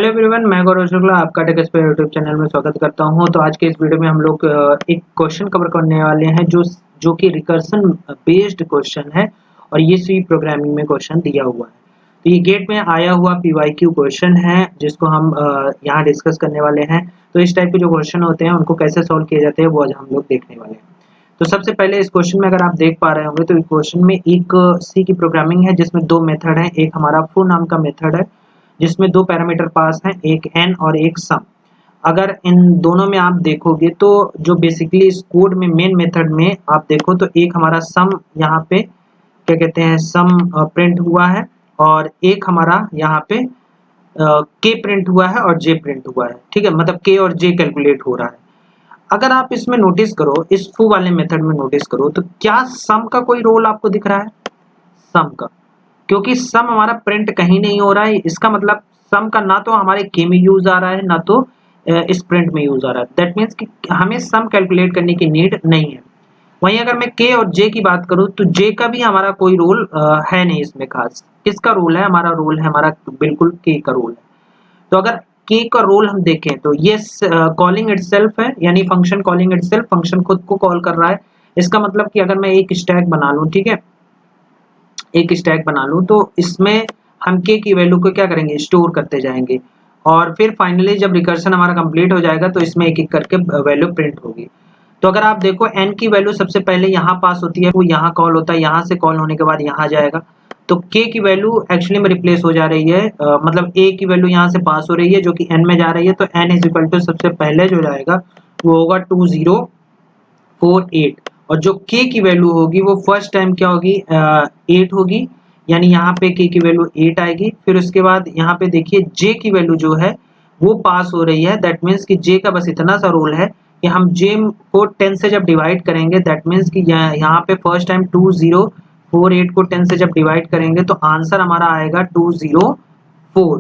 Hello everyone, मैं गौरव शुक्ला आपका tech expert YouTube channel में स्वागत करता हूं। तो आज के इस वीडियो में हम लोग एक क्वेश्चन कवर करने वाले हैं जो कि रिकर्सन बेस्ड क्वेश्चन है और ये सी प्रोग्रामिंग में क्वेश्चन दिया हुआ है। तो ये गेट में आया हुआ पीवाईक्यू क्वेश्चन है जिसको हम यहाँ डिस्कस करने वाले हैं। तो इस टाइप के जो क्वेश्चन होते हैं उनको कैसे सॉल्व किए जाते हैं वो आज हम लोग देखने वाले हैं। तो सबसे पहले इस क्वेश्चन में अगर आप देख पा रहे होंगे तो इस क्वेश्चन में एक सी की प्रोग्रामिंग है जिसमें दो मेथड है। एक हमारा फॉर नाम का मेथड है जिसमें दो पैरामीटर पास हैं, एक एन और एक सम। अगर इन दोनों में आप देखोगे तो जो बेसिकली इस कोड में मेन मेथड में आप देखो तो एक हमारा सम यहाँ पे क्या कहते हैं सम प्रिंट हुआ है और एक हमारा यहाँ पे के प्रिंट हुआ है और जे प्रिंट हुआ है। ठीक है, मतलब के और जे कैलकुलेट हो रहा है। अगर आप इसमें नोटिस करो, इस फू वाले मेथड में नोटिस करो तो क्या सम का कोई रोल आपको दिख रहा है? सम का, क्योंकि सम हमारा प्रिंट कहीं नहीं हो रहा है। इसका मतलब सम का ना तो हमारे के में यूज आ रहा है ना तो इस प्रिंट में यूज आ रहा है। दैट मीन्स कि हमें सम कैलकुलेट करने की नीड नहीं है। वहीं अगर मैं के और जे की बात करूं तो जे का भी हमारा कोई रोल है नहीं इसमें खास। किसका रोल है? हमारा रोल है हमारा बिल्कुल के का रोल है। तो अगर के का रोल हम देखें तो ये कॉलिंग इटसेल्फ है, यानी फंक्शन कॉलिंग इटसेल्फ, फंक्शन खुद को कॉल कर रहा है। इसका मतलब कि अगर मैं एक स्टैक बना लूं, ठीक है, एक स्टैक बना लूं तो इसमें हम के की वैल्यू को क्या करेंगे? स्टोर करते जाएंगे और फिर फाइनली जब रिकर्शन हमारा कंप्लीट हो जाएगा तो इसमें एक एक करके वैल्यू प्रिंट होगी। तो अगर आप देखो एन की वैल्यू सबसे पहले यहाँ पास होती है, वो यहाँ कॉल होता है, यहाँ से कॉल होने के बाद यहाँ जाएगा। तो के की वैल्यू एक्चुअली में रिप्लेस हो जा रही है, मतलब ए की वैल्यू यहाँ से पास हो रही है जो कि एन में जा रही है। तो एन इज इक्वल टू सबसे पहले जो जाएगा वो होगा 2048 और जो k की वैल्यू होगी वो फर्स्ट टाइम क्या होगी? 8 होगी, यानी यहाँ पे k की वैल्यू 8 आएगी। फिर उसके बाद यहाँ पे देखिए j की वैल्यू जो है वो पास हो रही है। दैट मीन्स कि j का बस इतना सा रोल है कि हम j को 10 से जब डिवाइड करेंगे, दैट मीन्स कि यहाँ पे फर्स्ट टाइम 2048 को 10 से जब डिवाइड करेंगे तो आंसर हमारा आएगा 204।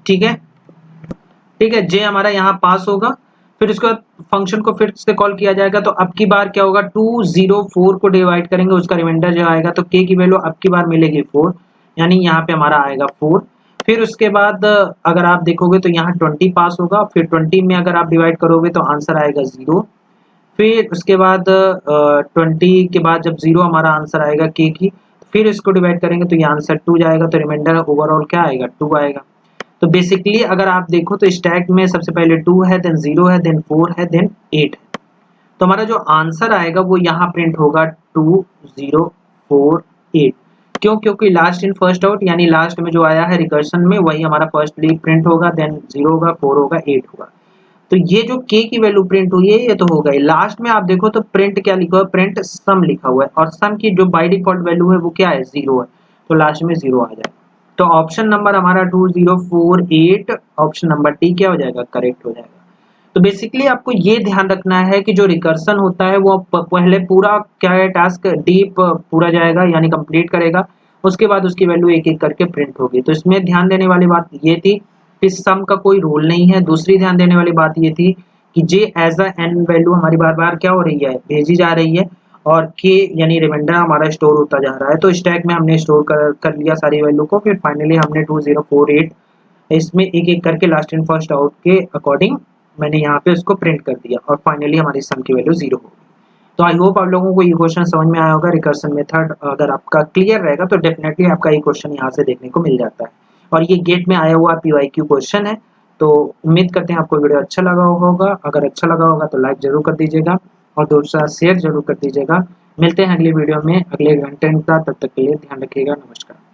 ठीक है, ठीक है, जे हमारा यहाँ पास होगा। फिर उसके बाद फंक्शन को फिर से कॉल किया जाएगा। तो अब की बार क्या होगा? 204 को डिवाइड करेंगे, उसका रिमाइंडर जो आएगा तो के की वैल्यू अब की बार मिलेगी 4, यानी यहाँ पे हमारा आएगा 4। फिर उसके बाद अगर आप देखोगे तो यहाँ 20 पास होगा। फिर 20 में अगर आप डिवाइड करोगे तो आंसर आएगा 0। फिर उसके बाद 20 के बाद जब 0 हमारा आंसर आएगा के की, फिर इसको डिवाइड करेंगे तो ये आंसर 2 जाएगा। तो रिमाइंडर ओवरऑल क्या आएगा? 2 आएगा। तो बेसिकली अगर आप देखो तो स्टैक में सबसे पहले 2 है, देन 0 है, देन 4 है, देन 8 है। तो हमारा जो आंसर आएगा वो यहाँ प्रिंट होगा 2048। क्यों? क्योंकि लास्ट इन फर्स्ट आउट, यानी लास्ट में जो आया है रिकर्शन में वही हमारा फर्स्टली प्रिंट होगा, देन 0 होगा, 4 होगा, 8 होगा। तो ये जो के की वैल्यू प्रिंट हुई है ये तो हो गई। लास्ट में आप देखो तो प्रिंट क्या लिखा हुआ है? प्रिंट सम लिखा हुआ है और सम की जो बाय डिफॉल्ट वैल्यू है वो क्या है? 0 है। तो लास्ट में 0 आ जाएगा। तो ऑप्शन नंबर हमारा 2048, ऑप्शन नंबर डी क्या हो जाएगा? करेक्ट हो जाएगा। तो बेसिकली आपको ये ध्यान रखना है कि जो रिकर्सन होता है वो पहले पूरा क्या है? टास्क डीप पूरा जाएगा, यानी कंप्लीट करेगा। उसके बाद उसकी वैल्यू एक एक करके प्रिंट होगी। तो इसमें ध्यान देने वाली बात ये थी कि सम का कोई रोल नहीं है। दूसरी ध्यान देने वाली बात ये थी कि जे एज अ एन वैल्यू हमारी बार बार क्या हो रही है? भेजी जा रही है और के यानी रिमाइंडर हमारा स्टोर होता जा रहा है। तो स्टैक में हमने स्टोर कर लिया सारी वैल्यू को। फिर फाइनली हमने 2048 इसमें एक एक करके लास्ट इन फर्स्ट आउट के अकॉर्डिंग मैंने यहाँ पे उसको प्रिंट कर दिया और फाइनली हमारी सम की वैल्यू 0 होगी। तो आई होप आप लोगों को ये क्वेश्चन समझ में आया होगा। रिकर्सन मेथड अगर आपका क्लियर रहेगा तो डेफिनेटली आपका ये क्वेश्चन यहाँ से देखने को मिल जाता है और ये गेट में आया हुआ पीवाईक्यू क्वेश्चन है। तो उम्मीद करते हैं आपको वीडियो अच्छा लगा होगा। अगर अच्छा लगा होगा तो लाइक जरूर कर दीजिएगा और दोस्तों शेयर जरूर कर दीजिएगा। मिलते हैं अगली वीडियो में अगले घंटे का, तब तक के लिए ध्यान रखिएगा। नमस्कार।